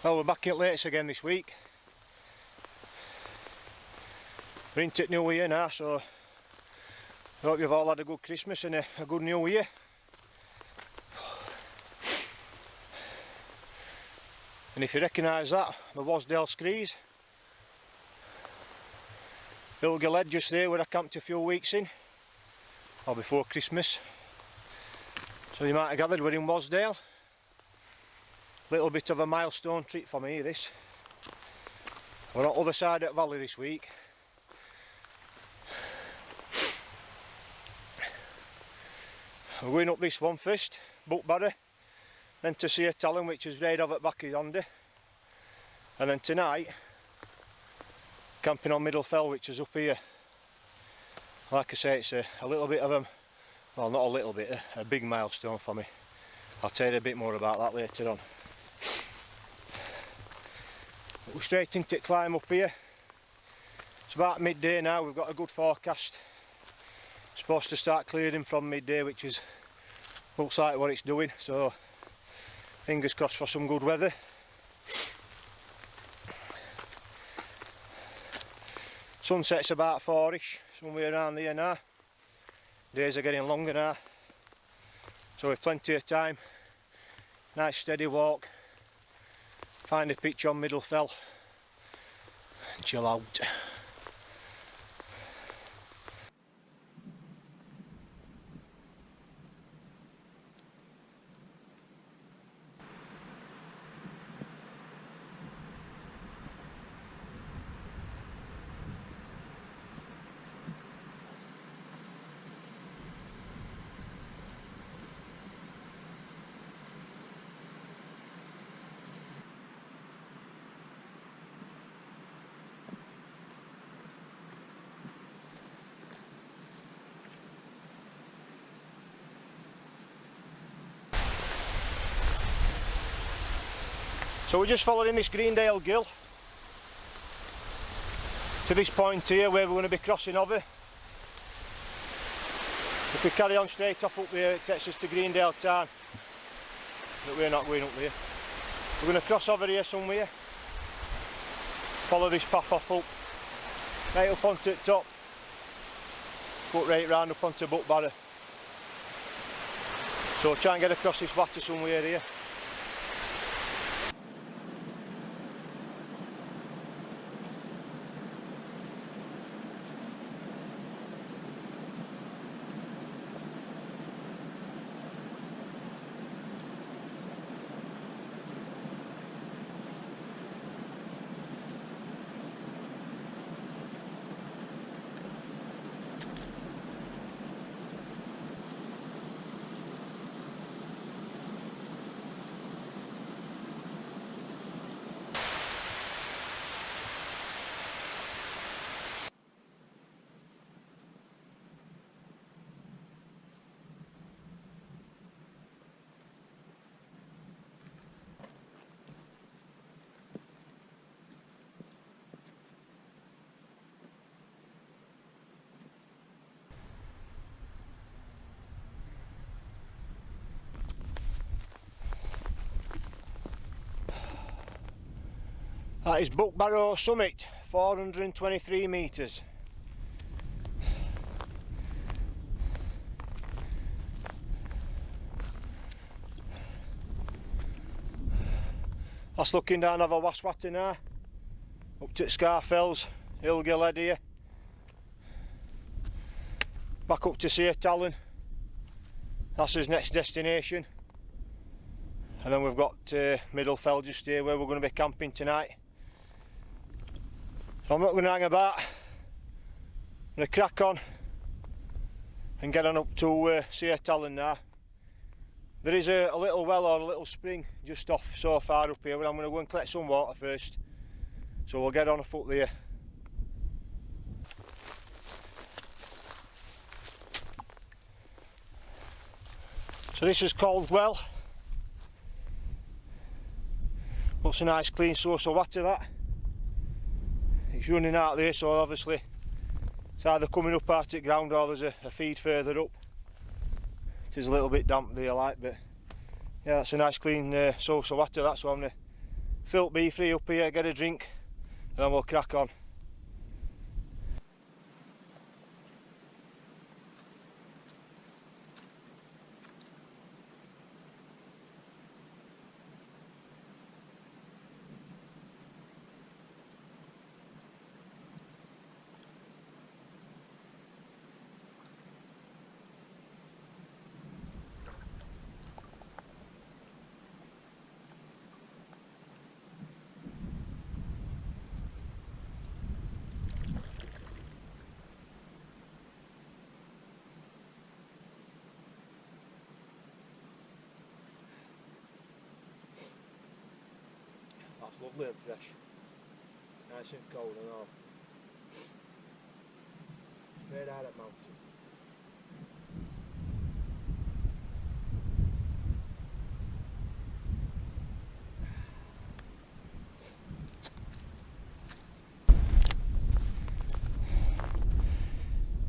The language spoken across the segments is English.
Well, we're back at Lakes again this week. We're into New Year now, so I hope you've all had a good Christmas and a good New Year. And if you recognise that, the Wasdale Screes. Ilga Lead just there where I camped a few weeks in, or before Christmas. So you might have gathered we're in Wasdale. Little bit of a milestone trip for me this. We're on the other side of the valley this week. We're going up this one first, Buckbarrow, then to see a Talon which is right over at back yonder, and then tonight camping on Middle Fell, which is up here. Like I say, it's a little bit of a, well, not a little bit, a big milestone for me. I'll tell you a bit more about that later on. We're straight into climb up here. It's about midday now, we've got a good forecast. It's supposed to start clearing from midday, which is looks like what it's doing, so fingers crossed for some good weather. Sunset's about 4ish, somewhere around there now. Days are getting longer now, so we've plenty of time. Nice steady walk, find a pitch on Middle Fell and chill out. So we're just following this Greendale Gill to this point here where we're going to be crossing over. If we carry on straight off up there, it takes us to Greendale town, but we're not going up there. We're going to cross over here somewhere, follow this path off up, right up onto the top, put right round up onto Buckbarrow. So we'll try and get across this water somewhere here. That is Buckbarrow summit, 423 metres. That's looking down over Waswater now, up to Scarfells, Ilga Lead here, back up to Sea Talon. That's his next destination, and then we've got Middle Fell just here where we're going to be camping tonight. So I'm not going to hang about, I'm going to crack on and get on up to Sea Talon now. There is a little well or a little spring just off so far up here, but I'm going to go and collect some water first. So we'll get on a foot there. So this is called well. Looks a nice clean source of water that. It's running out there, so obviously it's either coming up out of the ground or there's a feed further up. It is a little bit damp there like, but yeah, that's a nice clean source of water that, so I'm going to fill beef free up here, get a drink, and then we'll crack on. That's lovely and fresh. Nice and cold and all. Straight out of mountain.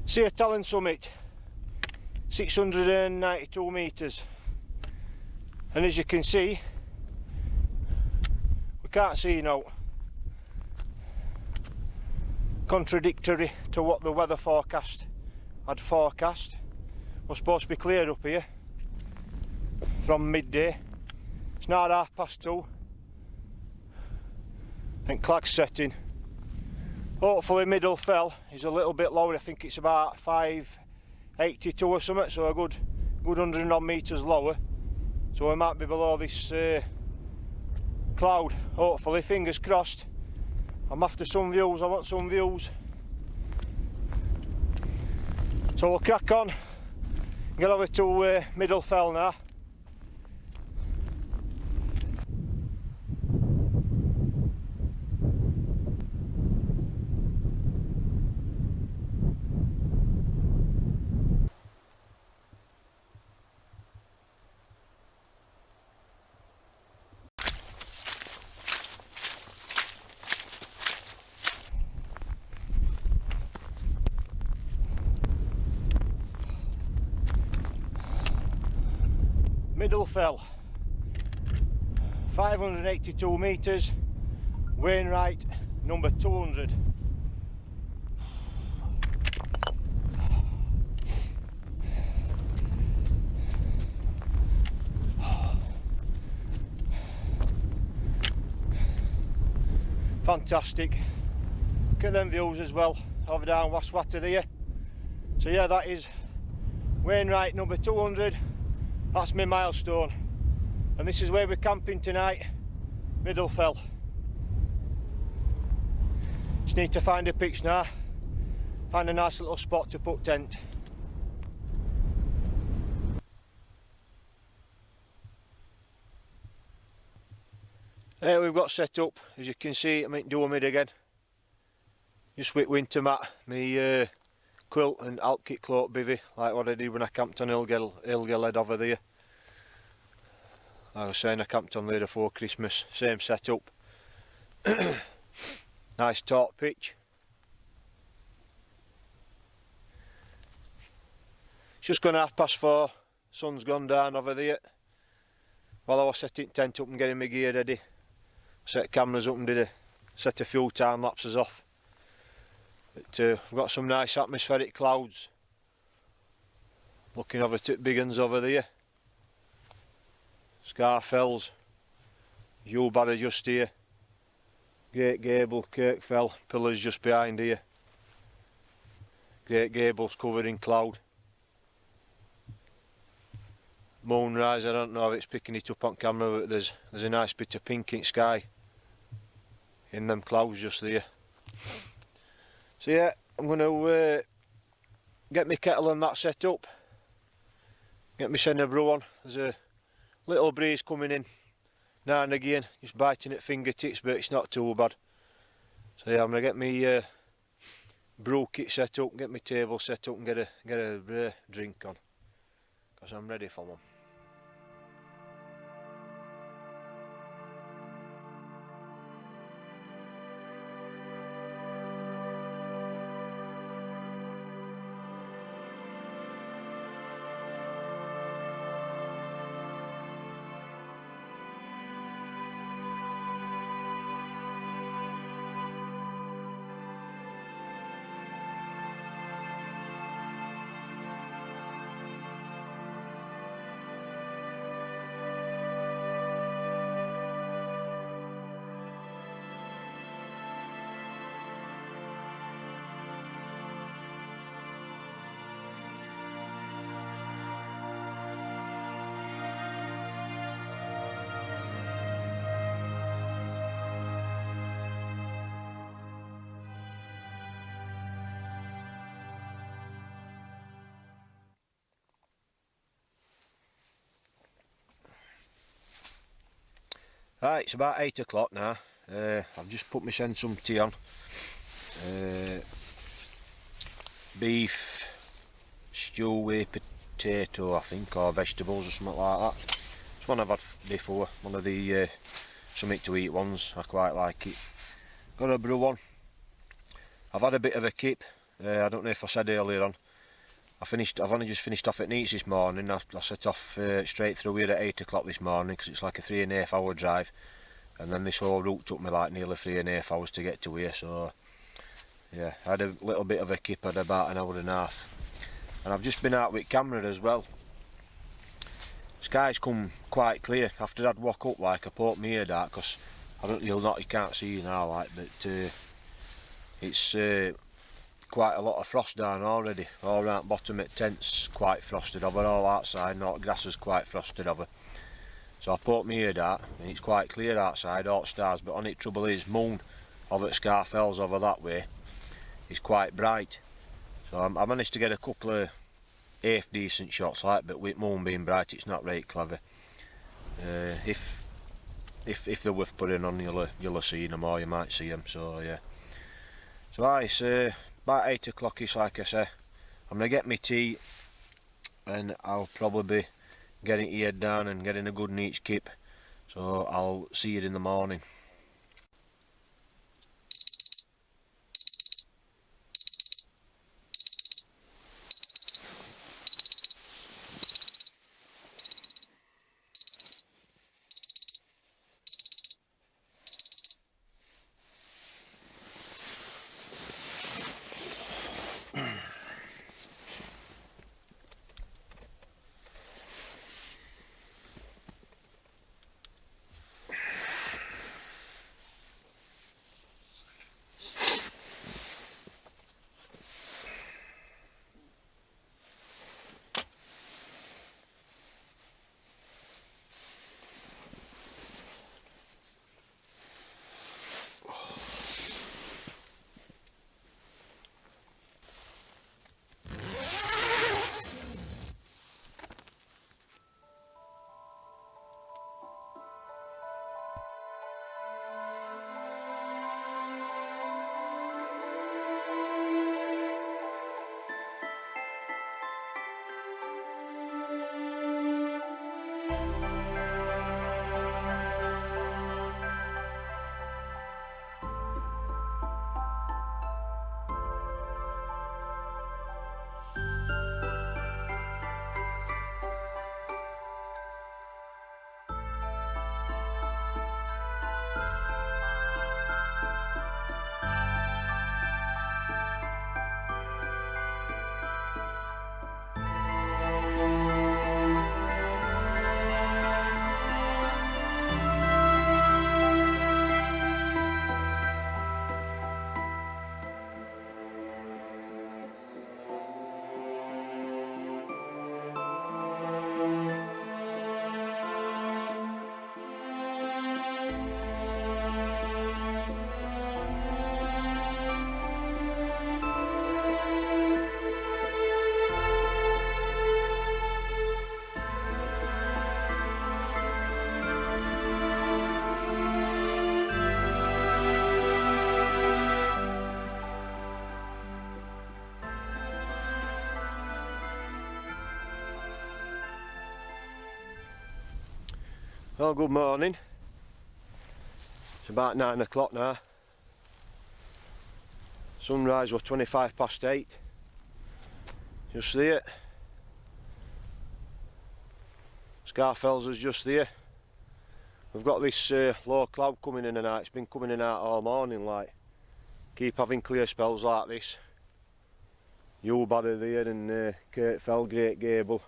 See a Talon summit, 692 metres, and as you can see, we can't see now. Contradictory to what the weather forecast had forecast. We're supposed to be clear up here from midday. It's now 2:30 and clag's setting. Hopefully middle fell is a little bit lower. I think it's about 582 or something, so a good 100 odd metres lower, so we might be below this cloud, hopefully, fingers crossed. I'm after some views, I want some views, so we'll crack on, get over to middle fell now. Middle fell, 582 metres, Wainright number 200. Fantastic. Look at them views as well, over down Waswata there. So yeah, that is Wainright number 200. That's my milestone, and this is where we're camping tonight, middle fell. Just need to find a pitch now, find a nice little spot to put tent. There we've got set up, as you can see, I'm in duomid again. Just with winter mat, my quilt and alp kit cloak bivvy, like what I did when I camped on Ilgel Head over there. Like I was saying, I camped on there before Christmas, same setup. Nice taut pitch. It's just gone 4:30, sun's gone down over there. While I was setting tent up and getting my gear ready, set cameras up and set a few time lapses off. But we've got some nice atmospheric clouds looking over to big uns over there. Scarfells, Ewbarrow just here, Great Gable, Kirkfell, pillars just behind here. Great Gable's covered in cloud. Moonrise, I don't know if it's picking it up on camera, but there's a nice bit of pink in sky in them clouds just there. So yeah, I'm going to get my kettle and that set up, get my centre brew on. There's a little breeze coming in now and again, just biting at fingertips, but it's not too bad. So yeah, I'm going to get my brew kit set up, get my table set up and get a drink on, because I'm ready for one. Right, it's about 8 o'clock now. I've just put my some tea on. Beef stew with potato, I think, or vegetables or something like that. It's one I've had before, one of the something to eat ones. I quite like it. Got a brew one. I've had a bit of a kip. I don't know if I said earlier on. I've only just finished off at Neats this morning. I set off straight through here at 8 o'clock this morning because it's like a 3.5 hour drive. And then this whole route took me like nearly 3.5 hours to get to here, so yeah, I had a little bit of a kip at about an hour and a half. And I've just been out with camera as well. Sky's come quite clear after I'd woke up, like I poked my ear out because you can't see now, like, but it's quite a lot of frost down already. All around bottom at tents quite frosted over, all outside and all grass is quite frosted over. So I poked my ear out and it's quite clear outside, all stars, but on it trouble is moon over at Scarfells over that way is quite bright. So I managed to get a couple of half decent shots like, but with moon being bright it's not right clever. If they're worth putting on, you'll have seen them, or you might see them, so yeah. So it's about 8 o'clock-ish, like I say. I'm going to get my tea and I'll probably be getting eared down and getting a good neat kip, so I'll see you in the morning. Well, good morning. It's about 9 o'clock now. Sunrise was 8:25. Just there. Scarfells is just there. We've got this low cloud coming in and out. It's been coming in and out all morning, like. Keep having clear spells like this. Badder there and Kirkfell, Great Gable.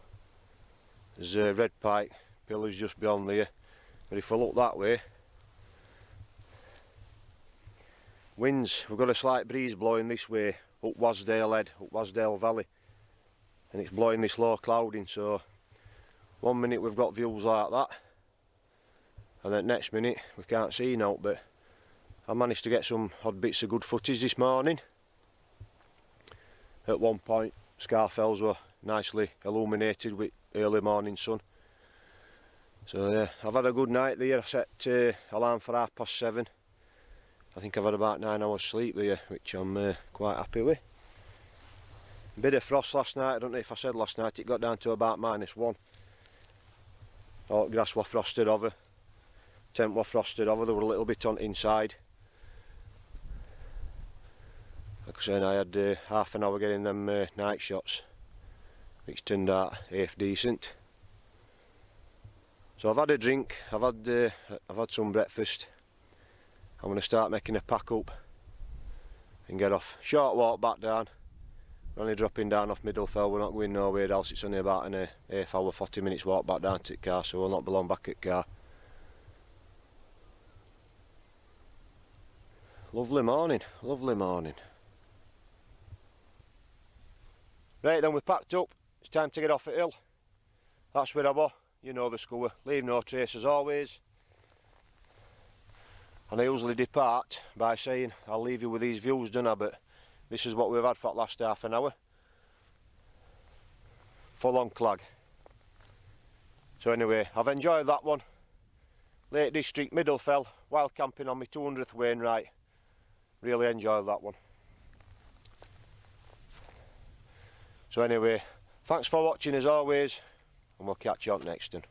There's Red Pike, pillars just beyond there. But if I look that way, winds, we've got a slight breeze blowing this way, up Wasdale Head, up Wasdale Valley. And it's blowing this low cloud in, so one minute we've got views like that. And then next minute we can't see now, but I managed to get some odd bits of good footage this morning. At one point Scarfells were nicely illuminated with early morning sun. So yeah, I've had a good night there. I set alarm for 7:30. I think I've had about 9 hours sleep here, which I'm quite happy with. Bit of frost last night. I don't know if I said last night, it got down to about -1. All the grass was frosted over, tent was frosted over, there were a little bit on inside. Like I said, I had half an hour getting them night shots, which turned out half decent. So I've had a drink, I've had some breakfast. I'm going to start making a pack up and get off. Short walk back down. We're only dropping down off Middlefell, we're not going nowhere else. It's only about an half hour, 40 minutes walk back down to the car, so we'll not be long back at the car. Lovely morning, lovely morning. Right then, we're packed up, it's time to get off at hill. That's where I was, you know the score, leave no trace as always. And I usually depart by saying I'll leave you with these views, don't I, but this is what we've had for the last half an hour. Full on clag. So anyway, I've enjoyed that one. Lake District, Middlefell, wild camping on my 200th wainright. Really enjoyed that one. So anyway, thanks for watching as always, and we'll catch you on next one.